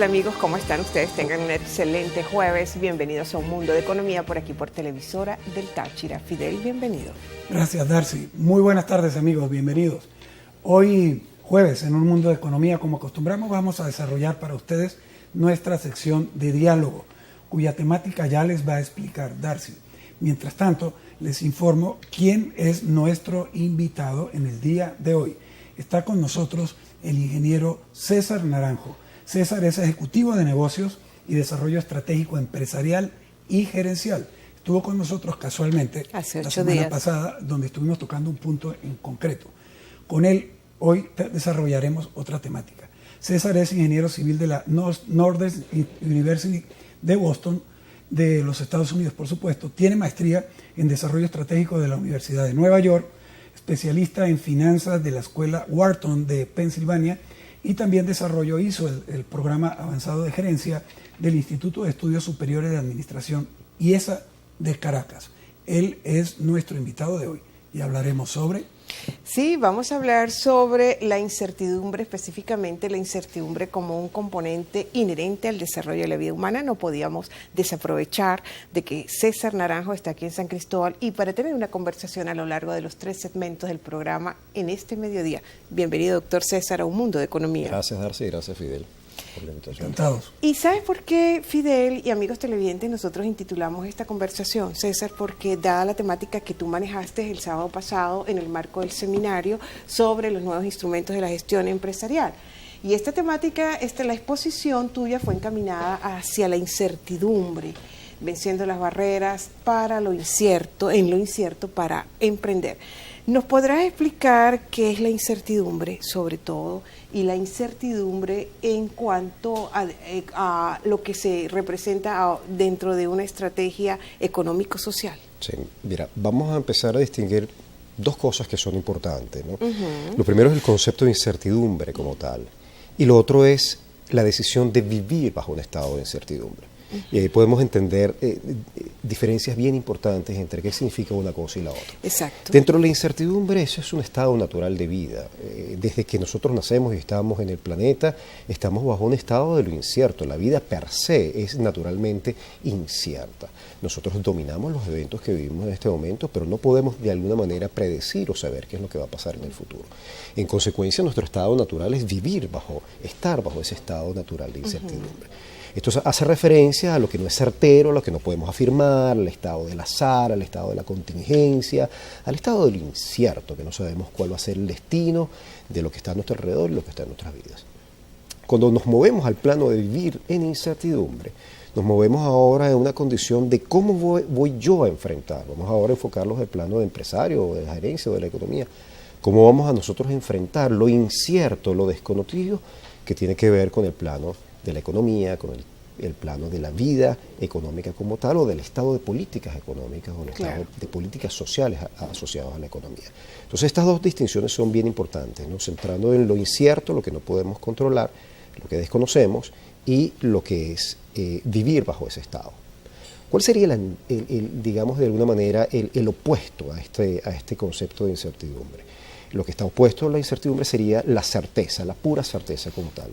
Hola amigos, ¿cómo están ustedes? Tengan un excelente jueves. Bienvenidos a Un Mundo de Economía por aquí por Televisora del Táchira. Fidel, bienvenido. Gracias, Darcy. Muy buenas tardes amigos, bienvenidos. Hoy jueves en Un Mundo de Economía, como acostumbramos, vamos a desarrollar para ustedes nuestra sección de diálogo, cuya temática ya les va a explicar Darcy. Mientras tanto, les informo quién es nuestro invitado en el día de hoy. Está con nosotros el ingeniero César Naranjo. César es ejecutivo de negocios y desarrollo estratégico empresarial y gerencial. Estuvo con nosotros casualmente hace 8 la semana días pasada, donde estuvimos tocando un punto en concreto. Con él hoy desarrollaremos otra temática. César es ingeniero civil de la Northern University de Boston, de los Estados Unidos, por supuesto. Tiene maestría en desarrollo estratégico de la Universidad de Nueva York, especialista en finanzas de la Escuela Wharton de Pensilvania, y también hizo el programa avanzado de gerencia del Instituto de Estudios Superiores de Administración IESA de Caracas. Él es nuestro invitado de hoy y hablaremos sobre... Sí, vamos a hablar sobre la incertidumbre, específicamente la incertidumbre como un componente inherente al desarrollo de la vida humana. No podíamos desaprovechar de que César Naranjo está aquí en San Cristóbal y para tener una conversación a lo largo de los 3 segmentos del programa en este mediodía. Bienvenido, doctor César, a Un Mundo de Economía. Gracias, Darcy, gracias, Fidel, por la invitación. Encantados. ¿Y sabes por qué, Fidel y amigos televidentes, nosotros intitulamos esta conversación, César? Porque dada la temática que tú manejaste el sábado pasado en el marco del seminario sobre los nuevos instrumentos de la gestión empresarial. Y esta temática, la exposición tuya fue encaminada hacia la incertidumbre, venciendo las barreras para lo incierto, para emprender. ¿Nos podrás explicar qué es la incertidumbre, sobre todo, y la incertidumbre en cuanto a lo que se representa dentro de una estrategia económico-social? Sí, mira, vamos a empezar a distinguir dos cosas que son importantes, ¿no? Lo primero es el concepto de incertidumbre como tal, y lo otro es la decisión de vivir bajo un estado de incertidumbre. Y ahí podemos entender diferencias bien importantes entre qué significa una cosa y la otra. Exacto. Dentro de la incertidumbre, eso es un estado natural de vida. Desde que nosotros nacemos y estamos en el planeta, estamos bajo un estado de lo incierto. La vida per se es naturalmente incierta. Nosotros dominamos los eventos que vivimos en este momento, pero no podemos de alguna manera predecir o saber qué es lo que va a pasar en el futuro. En consecuencia, nuestro estado natural es estar bajo ese estado natural de incertidumbre. Esto hace referencia a lo que no es certero, a lo que no podemos afirmar, al estado del azar, al estado de la contingencia, al estado del incierto, que no sabemos cuál va a ser el destino de lo que está a nuestro alrededor y lo que está en nuestras vidas. Cuando nos movemos al plano de vivir en incertidumbre, nos movemos ahora en una condición de cómo voy yo a enfrentar. Vamos ahora a enfocarlos en el plano de empresario, o de la gerencia, o de la economía. Cómo vamos a nosotros a enfrentar lo incierto, lo desconocido, que tiene que ver con el plano de la economía, con el plano de la vida económica como tal, o del estado de políticas económicas, o el estado de políticas sociales asociados a la economía. Entonces estas dos distinciones son bien importantes, ¿no? Centrando en lo incierto, lo que no podemos controlar, lo que desconocemos, y lo que es vivir bajo ese estado. ¿Cuál sería, digamos de alguna manera, el opuesto a este concepto de incertidumbre? Lo que está opuesto a la incertidumbre sería la certeza, la pura certeza como tal.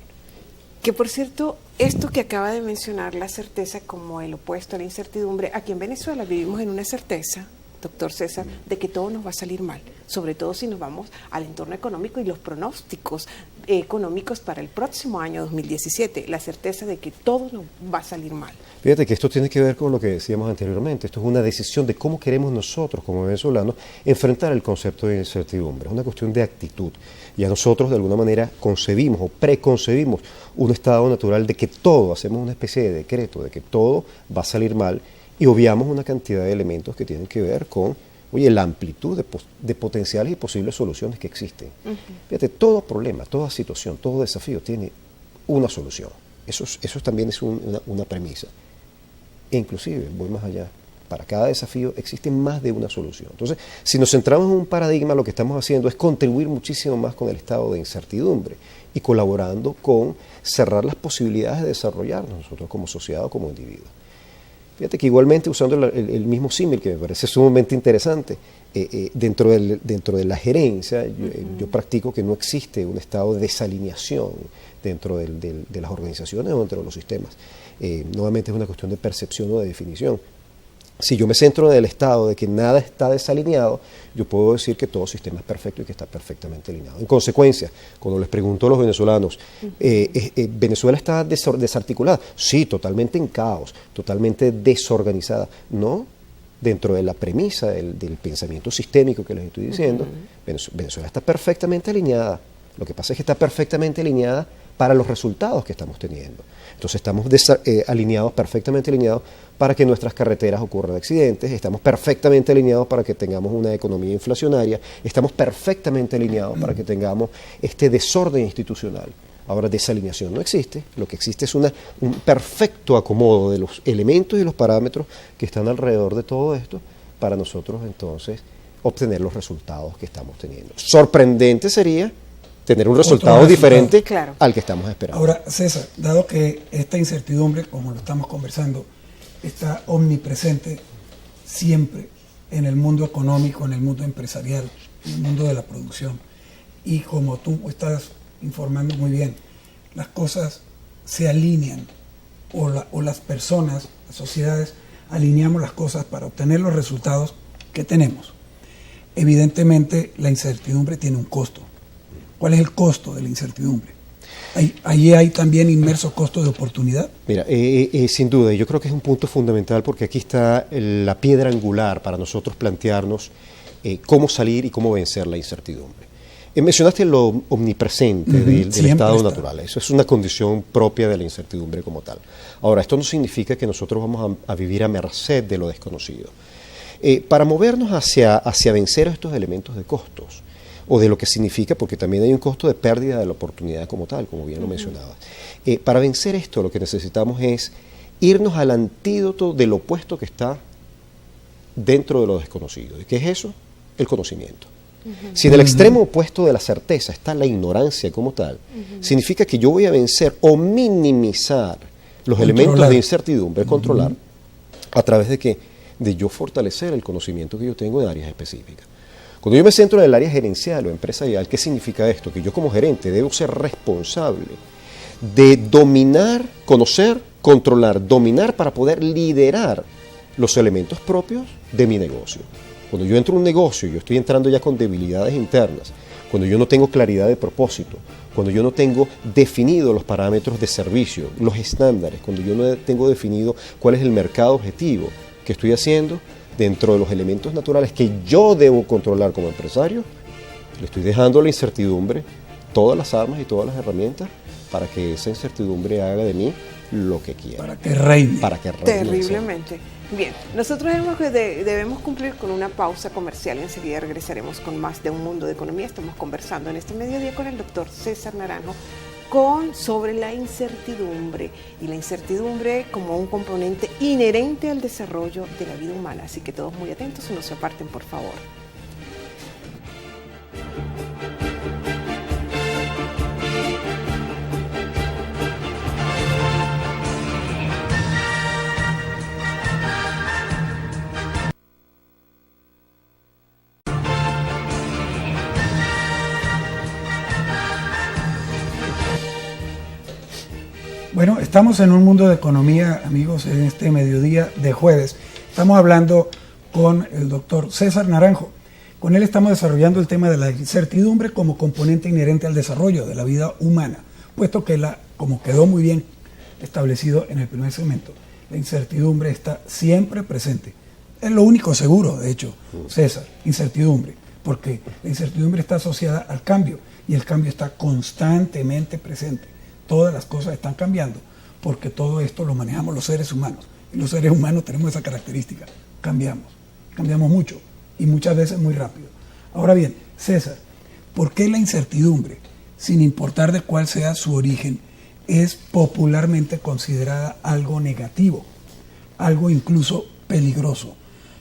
Que por cierto, esto que acaba de mencionar, la certeza como el opuesto a la incertidumbre, aquí en Venezuela vivimos en una certeza, doctor César, de que todo nos va a salir mal, sobre todo si nos vamos al entorno económico y los pronósticos económicos para el próximo año 2017, la certeza de que todo nos va a salir mal. Fíjate que esto tiene que ver con lo que decíamos anteriormente. Esto es una decisión de cómo queremos nosotros, como venezolanos, enfrentar el concepto de incertidumbre. Es una cuestión de actitud. Ya nosotros, de alguna manera, concebimos o preconcebimos un estado natural de que todo, hacemos una especie de decreto, de que todo va a salir mal, y obviamos una cantidad de elementos que tienen que ver con, la amplitud de potenciales y posibles soluciones que existen. Fíjate, todo problema, toda situación, todo desafío tiene una solución. Eso también es una premisa. E inclusive, voy más allá, para cada desafío existe más de una solución. Entonces, si nos centramos en un paradigma, lo que estamos haciendo es contribuir muchísimo más con el estado de incertidumbre y colaborando con cerrar las posibilidades de desarrollarnos nosotros como sociedad o como individuos. Fíjate que igualmente, usando el mismo símil, que me parece sumamente interesante, dentro de la gerencia, yo practico que no existe un estado de desalineación dentro de las organizaciones o dentro de los sistemas. Nuevamente es una cuestión de percepción o de definición. Si yo me centro en el estado de que nada está desalineado, yo puedo decir que todo sistema es perfecto y que está perfectamente alineado. En consecuencia, cuando les pregunto a los venezolanos, ¿Venezuela está desarticulada? Sí, totalmente en caos, totalmente desorganizada. No, dentro de la premisa del pensamiento sistémico que les estoy diciendo, Venezuela está perfectamente alineada. Lo que pasa es que está perfectamente alineada para los resultados que estamos teniendo. Entonces estamos alineados, perfectamente alineados, para que en nuestras carreteras ocurran accidentes, estamos perfectamente alineados para que tengamos una economía inflacionaria, estamos perfectamente alineados para que tengamos este desorden institucional. Ahora, desalineación no existe, lo que existe es un perfecto acomodo de los elementos y los parámetros que están alrededor de todo esto para nosotros entonces obtener los resultados que estamos teniendo. Sorprendente sería tener un resultado diferente al que estamos esperando. Ahora, César, dado que esta incertidumbre, como lo estamos conversando, está omnipresente siempre en el mundo económico, en el mundo empresarial, en el mundo de la producción, y como tú estás informando muy bien, las cosas se alinean, o las personas, las sociedades, alineamos las cosas para obtener los resultados que tenemos. Evidentemente, la incertidumbre tiene un costo. ¿Cuál es el costo de la incertidumbre? ¿Allí hay también inmerso costo de oportunidad? Mira, sin duda, yo creo que es un punto fundamental porque aquí está la piedra angular para nosotros plantearnos cómo salir y cómo vencer la incertidumbre. Mencionaste lo omnipresente del estado natural. Eso es una condición propia de la incertidumbre como tal. Ahora, esto no significa que nosotros vamos a vivir a merced de lo desconocido. Para movernos hacia vencer estos elementos de costos, o de lo que significa, porque también hay un costo de pérdida de la oportunidad como tal, como bien lo mencionabas. Para vencer esto, lo que necesitamos es irnos al antídoto del opuesto que está dentro de lo desconocido. ¿Y qué es eso? El conocimiento. Si en el extremo opuesto de la certeza está la ignorancia como tal, significa que yo voy a vencer o minimizar los elementos de incertidumbre, controlar, a través de ¿qué? De yo fortalecer el conocimiento que yo tengo en áreas específicas. Cuando yo me centro en el área gerencial o empresarial, ¿qué significa esto? Que yo como gerente debo ser responsable de dominar, conocer, controlar, dominar para poder liderar los elementos propios de mi negocio. Cuando yo entro a un negocio, yo estoy entrando ya con debilidades internas, cuando yo no tengo claridad de propósito, cuando yo no tengo definido los parámetros de servicio, los estándares, cuando yo no tengo definido cuál es el mercado objetivo que estoy haciendo, dentro de los elementos naturales que yo debo controlar como empresario, le estoy dejando a la incertidumbre todas las armas y todas las herramientas para que esa incertidumbre haga de mí lo que quiera. Para que reine. Terriblemente. Bien, nosotros debemos cumplir con una pausa comercial y enseguida regresaremos con más de Un Mundo de Economía. Estamos conversando en este mediodía con el doctor César Naranjo sobre la incertidumbre y la incertidumbre como un componente inherente al desarrollo de la vida humana. Así que todos muy atentos y no se aparten, por favor. Bueno, estamos en Un Mundo de Economía, amigos, en este mediodía de jueves. Estamos hablando con el doctor César Naranjo. Con él estamos desarrollando el tema de la incertidumbre como componente inherente al desarrollo de la vida humana, puesto que, como quedó muy bien establecido en el primer segmento, la incertidumbre está siempre presente. Es lo único seguro, de hecho, César, incertidumbre, porque la incertidumbre está asociada al cambio y el cambio está constantemente presente. Todas las cosas están cambiando, porque todo esto lo manejamos los seres humanos. Y los seres humanos tenemos esa característica, cambiamos mucho y muchas veces muy rápido. Ahora bien, César, ¿por qué la incertidumbre, sin importar de cuál sea su origen, es popularmente considerada algo negativo, algo incluso peligroso?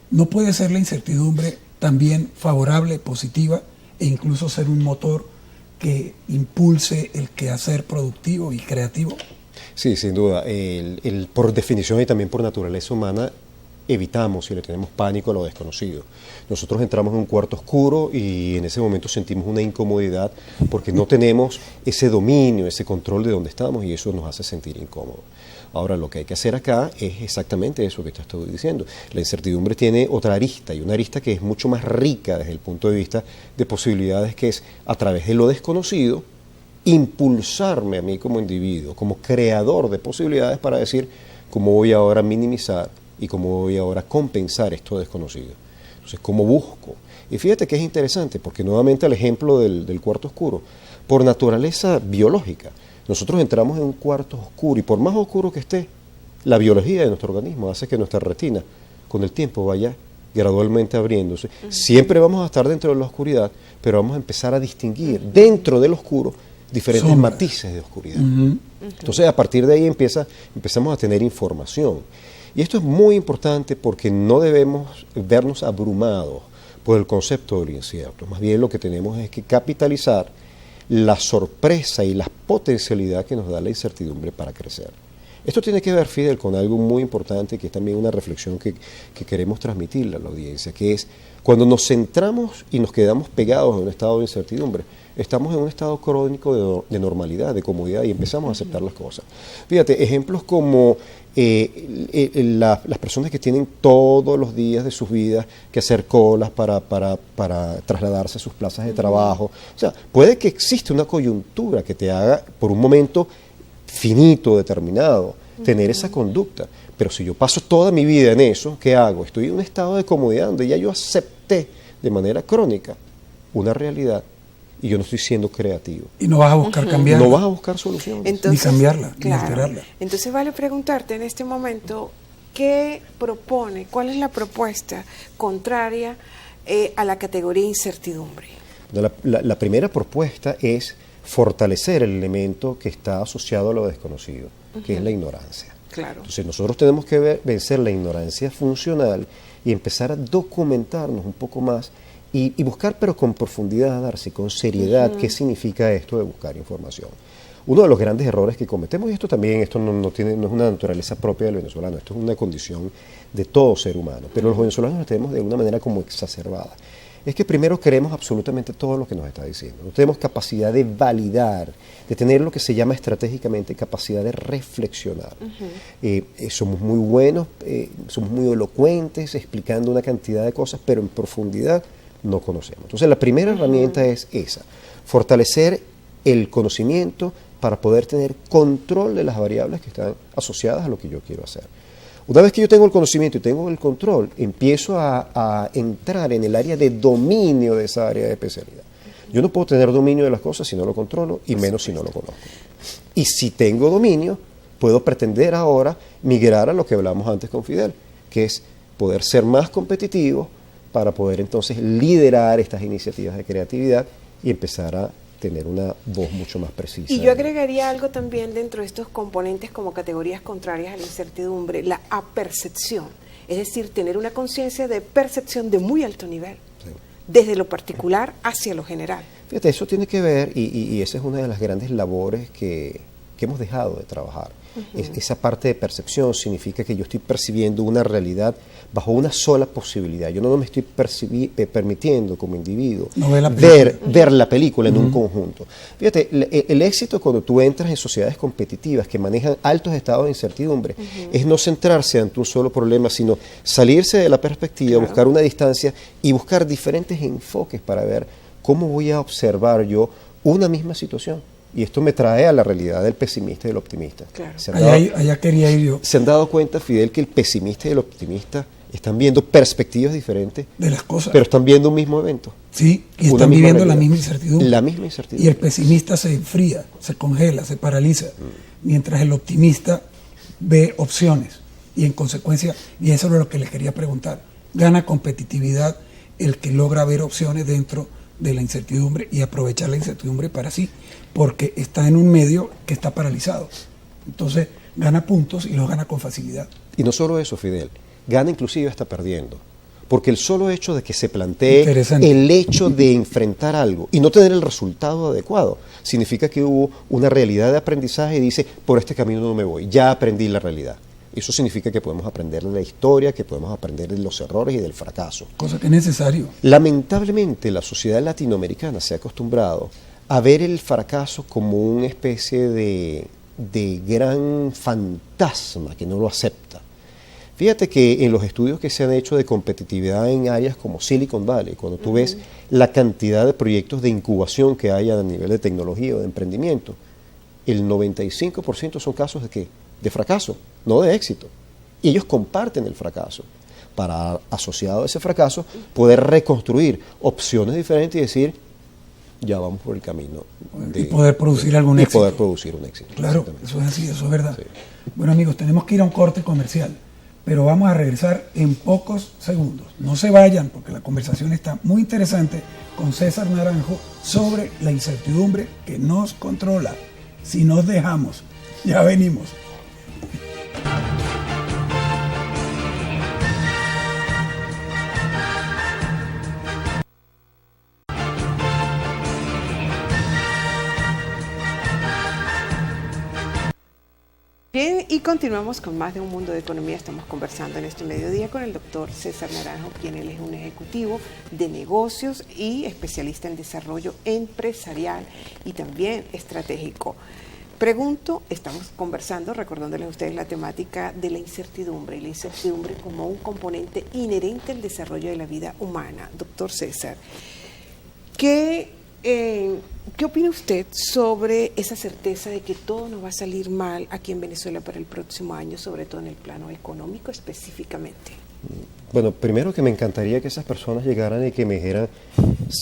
¿No puede ser la incertidumbre también favorable, positiva e incluso ser un motor que impulse el quehacer productivo y creativo? Sí, sin duda. Por definición y también por naturaleza humana, evitamos y le tenemos pánico a lo desconocido. Nosotros entramos en un cuarto oscuro y en ese momento sentimos una incomodidad porque no tenemos ese dominio, ese control de dónde estamos y eso nos hace sentir incómodos. Ahora, lo que hay que hacer acá es exactamente eso que te estoy diciendo. La incertidumbre tiene otra arista, y una arista que es mucho más rica desde el punto de vista de posibilidades, que es a través de lo desconocido, impulsarme a mí como individuo, como creador de posibilidades para decir cómo voy ahora a minimizar y cómo voy ahora a compensar esto desconocido. Entonces, ¿cómo busco? Y fíjate que es interesante, porque nuevamente el ejemplo del cuarto oscuro, por naturaleza biológica, nosotros entramos en un cuarto oscuro y por más oscuro que esté, la biología de nuestro organismo hace que nuestra retina con el tiempo vaya gradualmente abriéndose. Siempre vamos a estar dentro de la oscuridad, pero vamos a empezar a distinguir dentro del oscuro diferentes matices de oscuridad. Entonces, a partir de ahí empezamos a tener información. Y esto es muy importante porque no debemos vernos abrumados por el concepto de lo incierto. Más bien lo que tenemos es que capitalizar la sorpresa y la potencialidad que nos da la incertidumbre para crecer. Esto tiene que ver, Fidel, con algo muy importante, que es también una reflexión que queremos transmitirle a la audiencia, que es cuando nos centramos y nos quedamos pegados en un estado de incertidumbre, estamos en un estado crónico de normalidad, de comodidad, y empezamos a aceptar las cosas. Fíjate, ejemplos como las personas que tienen todos los días de sus vidas que hacer colas para trasladarse a sus plazas de trabajo. O sea, puede que exista una coyuntura que te haga, por un momento finito, determinado, tener esa conducta. Pero si yo paso toda mi vida en eso, ¿qué hago? Estoy en un estado de comodidad donde ya yo acepté de manera crónica una realidad y yo no estoy siendo creativo. Y no vas a buscar cambiarla. No vas a buscar soluciones. Entonces, ni cambiarla, ni alterarla. Entonces vale preguntarte en este momento, ¿qué propone, cuál es la propuesta contraria a la categoría incertidumbre? La primera propuesta es fortalecer el elemento que está asociado a lo desconocido, que es la ignorancia. Claro. Entonces nosotros tenemos que vencer la ignorancia funcional y empezar a documentarnos un poco más y buscar, pero con profundidad, Darcy, con seriedad, qué significa esto de buscar información. Uno de los grandes errores que cometemos, y esto no es una naturaleza propia del venezolano, esto es una condición de todo ser humano, pero los venezolanos lo tenemos de una manera como exacerbada, es que primero queremos absolutamente todo lo que nos está diciendo. No tenemos capacidad de validar, de tener lo que se llama estratégicamente capacidad de reflexionar. Somos muy buenos, somos muy elocuentes, explicando una cantidad de cosas, pero en profundidad no conocemos. Entonces, la primera herramienta es esa, fortalecer el conocimiento para poder tener control de las variables que están asociadas a lo que yo quiero hacer. Una vez que yo tengo el conocimiento y tengo el control, empiezo a entrar en el área de dominio de esa área de especialidad. Yo no puedo tener dominio de las cosas si no lo controlo, y menos si no lo conozco. Y si tengo dominio, puedo pretender ahora migrar a lo que hablamos antes con Fidel, que es poder ser más competitivo para poder entonces liderar estas iniciativas de creatividad y empezar a tener una voz mucho más precisa. Y yo agregaría algo también dentro de estos componentes como categorías contrarias a la incertidumbre, la apercepción, es decir, tener una conciencia de percepción de muy alto nivel, sí, desde lo particular hacia lo general. Fíjate, eso tiene que ver, y esa es una de las grandes labores que hemos dejado de trabajar. Esa parte de percepción significa que yo estoy percibiendo una realidad bajo una sola posibilidad. Yo no me estoy permitiendo como individuo ver la película en un conjunto. Fíjate, el éxito cuando tú entras en sociedades competitivas que manejan altos estados de incertidumbre es no centrarse ante un solo problema, sino salirse de la perspectiva, buscar una distancia y buscar diferentes enfoques para ver cómo voy a observar yo una misma situación. Y esto me trae a la realidad del pesimista y del optimista. Claro. Allá quería ir yo. ¿Se han dado cuenta, Fidel, que el pesimista y el optimista están viendo perspectivas diferentes de las cosas, pero están viendo un mismo evento? Sí, y están viviendo la misma incertidumbre. La misma incertidumbre. Y el pesimista se enfría, se congela, se paraliza, mientras el optimista ve opciones. Y en consecuencia, y eso es lo que le quería preguntar, gana competitividad el que logra ver opciones dentro de la incertidumbre y aprovechar la incertidumbre para sí, porque está en un medio que está paralizado. Entonces gana puntos y los gana con facilidad. Y no solo eso, Fidel, gana inclusive hasta perdiendo, Porque el solo hecho de que se plantee Interesante. el hecho de enfrentar algo y no tener el resultado adecuado, significa que hubo una realidad de aprendizaje y dice, por este camino no me voy, ya aprendí la realidad. Eso significa que podemos aprender de la historia, que podemos aprender de los errores y del fracaso. Cosa que es necesario. Lamentablemente, la sociedad latinoamericana se ha acostumbrado a ver el fracaso como una especie de gran fantasma que no lo acepta. Fíjate que en los estudios que se han hecho de competitividad en áreas como Silicon Valley, cuando tú ves la cantidad de proyectos de incubación que hay a nivel de tecnología o de emprendimiento, el 95% son casos de ¿qué? De fracaso, no de éxito. Y ellos comparten el fracaso para, asociado a ese fracaso, poder reconstruir opciones diferentes y decir, ya vamos por el camino. Y poder producir algún éxito. Y poder producir un éxito. Claro, eso es así, eso es verdad. Sí. Bueno, amigos, tenemos que ir a un corte comercial, pero vamos a regresar en pocos segundos. No se vayan, porque la conversación está muy interesante con César Naranjo sobre la incertidumbre que nos controla si nos dejamos. Ya venimos. Bien, y continuamos con más de Un Mundo de Economía. Estamos conversando en este mediodía con el doctor César Naranjo, quien él es un ejecutivo de negocios y especialista en desarrollo empresarial y también estratégico. Pregunto, estamos conversando, recordándoles a ustedes la temática de la incertidumbre, y la incertidumbre como un componente inherente al desarrollo de la vida humana. Doctor César, ¿qué opina usted sobre esa certeza de que todo nos va a salir mal aquí en Venezuela para el próximo año, sobre todo en el plano económico específicamente? Bueno, primero que me encantaría que esas personas llegaran y que me dijeran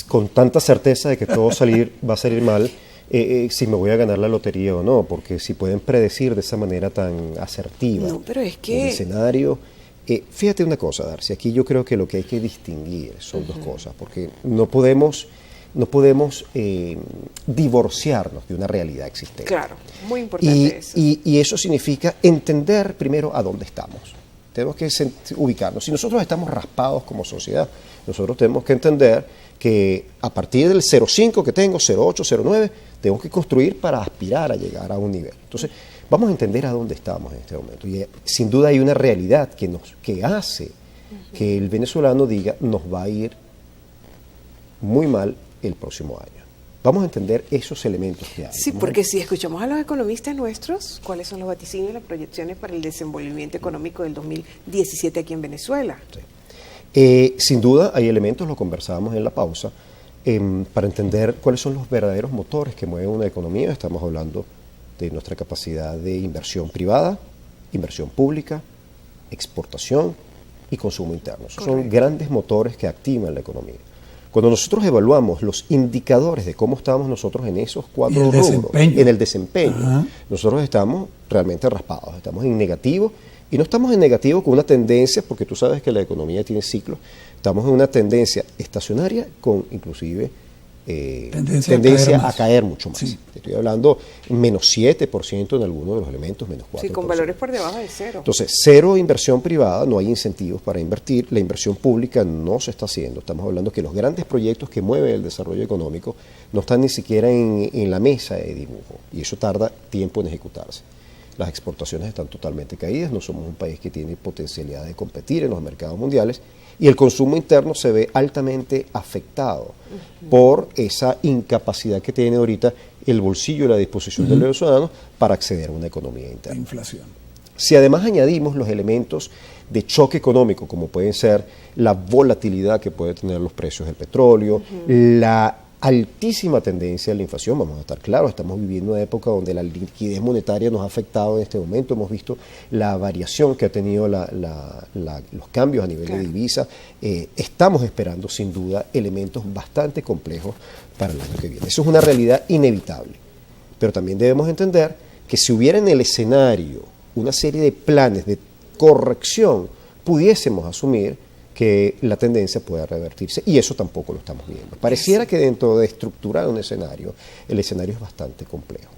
con tanta certeza de que todo va a salir mal, si me voy a ganar la lotería o no, porque si pueden predecir de esa manera tan asertiva No, pero es que el escenario. Fíjate una cosa, Darcy, aquí yo creo que lo que hay que distinguir son dos cosas, porque no podemos divorciarnos de una realidad existente. claro, muy importante eso. Y eso significa entender primero a dónde estamos. Tenemos que ubicarnos. Si nosotros estamos raspados como sociedad, nosotros tenemos que entender que a partir del 0,5 que tengo, 0,8, 0,9, tengo que construir para aspirar a llegar a un nivel. Entonces, vamos a entender a dónde estamos en este momento. Y sin duda hay una realidad que hace que el venezolano diga, nos va a ir muy mal el próximo año. Vamos a entender esos elementos que hay. Sí, porque si escuchamos a los economistas nuestros, ¿cuáles son los vaticinios y las proyecciones para el desenvolvimiento económico del 2017 aquí en Venezuela? Sí. Sin duda hay elementos, lo conversábamos en la pausa, para entender cuáles son los verdaderos motores que mueven una economía. Estamos hablando de nuestra capacidad de inversión privada, inversión pública, exportación y consumo interno. Esos son grandes motores que activan la economía. Cuando nosotros evaluamos los indicadores de cómo estamos nosotros en esos cuatro rubros, en el desempeño, nosotros estamos realmente raspados, estamos en negativo, y no estamos en negativo con una tendencia, porque tú sabes que la economía tiene ciclos, estamos en una tendencia estacionaria con inclusive tendencia a caer mucho más. Sí. Estoy hablando menos 7% en algunos de los elementos, menos 4%. Sí, con valores por debajo de cero. Entonces, cero inversión privada, no hay incentivos para invertir, la inversión pública no se está haciendo. Estamos hablando que los grandes proyectos que mueven el desarrollo económico no están ni siquiera en la mesa de dibujo, y eso tarda tiempo en ejecutarse. Las exportaciones están totalmente caídas, no somos un país que tiene potencialidad de competir en los mercados mundiales, y el consumo interno se ve altamente afectado por esa incapacidad que tiene ahorita el bolsillo y la disposición de los ciudadanos para acceder a una economía interna. La inflación. Si además añadimos los elementos de choque económico, como pueden ser la volatilidad que puede tener los precios del petróleo, la altísima tendencia de la inflación, vamos a estar claros, estamos viviendo una época donde la liquidez monetaria nos ha afectado en este momento, hemos visto la variación que ha tenido los cambios a nivel de divisa, estamos esperando sin duda elementos bastante complejos para el año que viene. Eso es una realidad inevitable, pero también debemos entender que si hubiera en el escenario una serie de planes de corrección, pudiésemos asumir que la tendencia pueda revertirse, y eso tampoco lo estamos viendo. Pareciera que dentro de estructurar un escenario, el escenario es bastante complejo.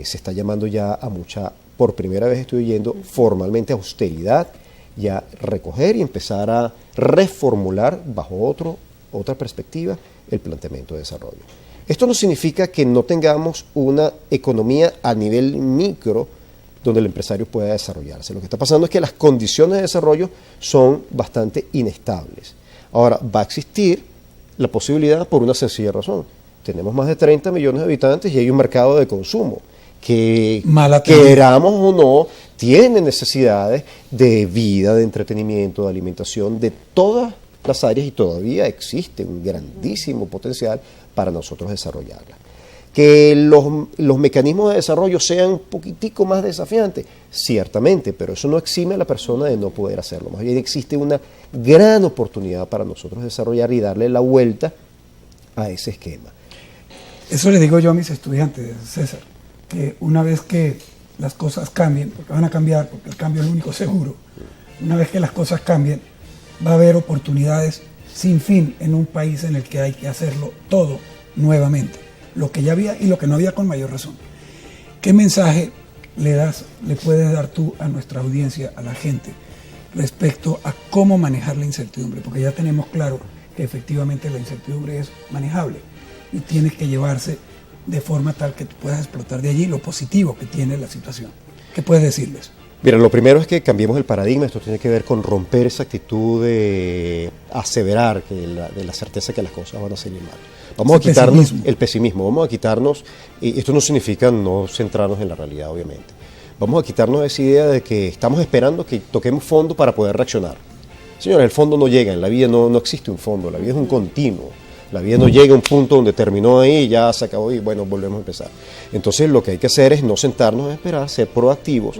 Se está llamando ya a por primera vez estoy oyendo formalmente austeridad ya recoger y empezar a reformular bajo otra perspectiva el planteamiento de desarrollo. Esto no significa que no tengamos una economía a nivel micro donde el empresario pueda desarrollarse. Lo que está pasando es que las condiciones de desarrollo son bastante inestables. Ahora, va a existir la posibilidad por una sencilla razón. Tenemos más de 30 millones de habitantes y hay un mercado de consumo que, queramos o no, tiene necesidades de vida, de entretenimiento, de alimentación, de todas las áreas, y todavía existe un grandísimo potencial para nosotros desarrollarla. Que los mecanismos de desarrollo sean un poquitico más desafiantes, ciertamente, pero eso no exime a la persona de no poder hacerlo. Más bien existe una gran oportunidad para nosotros desarrollar y darle la vuelta a ese esquema. Eso le digo yo a mis estudiantes, César, que una vez que las cosas cambien, porque van a cambiar, porque el cambio es lo único seguro, una vez que las cosas cambien, va a haber oportunidades sin fin en un país en el que hay que hacerlo todo nuevamente, lo que ya había y lo que no había con mayor razón. ¿Qué mensaje le puedes dar tú a nuestra audiencia, a la gente, respecto a cómo manejar la incertidumbre? Porque ya tenemos claro que efectivamente la incertidumbre es manejable y tiene que llevarse de forma tal que tú puedas explotar de allí lo positivo que tiene la situación. ¿Qué puedes decirles? Mira, lo primero es que cambiemos el paradigma. Esto tiene que ver con romper esa actitud de aseverar de la certeza que las cosas van a salir mal. Vamos a quitarnos el pesimismo, vamos a quitarnos, y esto no significa no centrarnos en la realidad, obviamente. Vamos a quitarnos esa idea de que estamos esperando que toquemos fondo para poder reaccionar. Señores, el fondo no llega, en la vida no existe un fondo, la vida es un continuo. La vida no llega a un punto donde terminó ahí, ya se acabó y bueno, volvemos a empezar. Entonces lo que hay que hacer es no sentarnos a esperar, ser proactivos,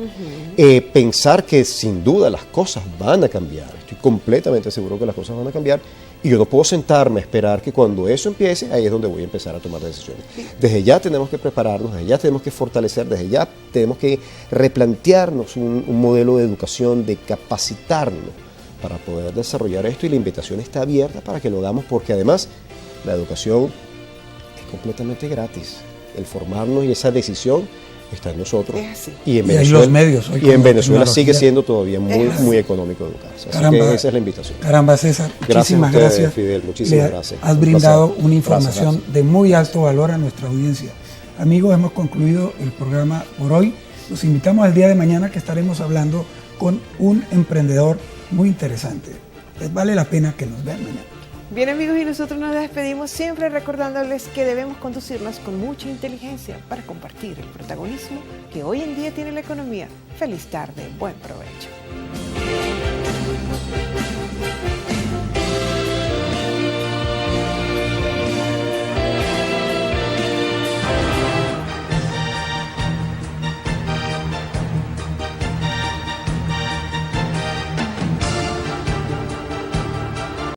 pensar que sin duda las cosas van a cambiar. Estoy completamente seguro que las cosas van a cambiar y yo no puedo sentarme a esperar que cuando eso empiece, ahí es donde voy a empezar a tomar decisiones. Desde ya tenemos que prepararnos, desde ya tenemos que fortalecer, desde ya tenemos que replantearnos un modelo de educación, de capacitarnos para poder desarrollar esto, y la invitación está abierta para que lo hagamos, porque además la educación es completamente gratis. El formarnos y esa decisión está en nosotros. Y en Venezuela, los medios, y en Venezuela sigue siendo todavía muy económico educarse. Así que esa es la invitación. Caramba, César, muchísimas gracias. Fidel, muchísimas gracias. Has brindado una información de muy alto valor a nuestra audiencia. Amigos, hemos concluido el programa por hoy. Los invitamos al día de mañana, que estaremos hablando con un emprendedor muy interesante. Les vale la pena que nos vean mañana. Bien, amigos, y nosotros nos despedimos siempre recordándoles que debemos conducirnos con mucha inteligencia para compartir el protagonismo que hoy en día tiene la economía. Feliz tarde, buen provecho.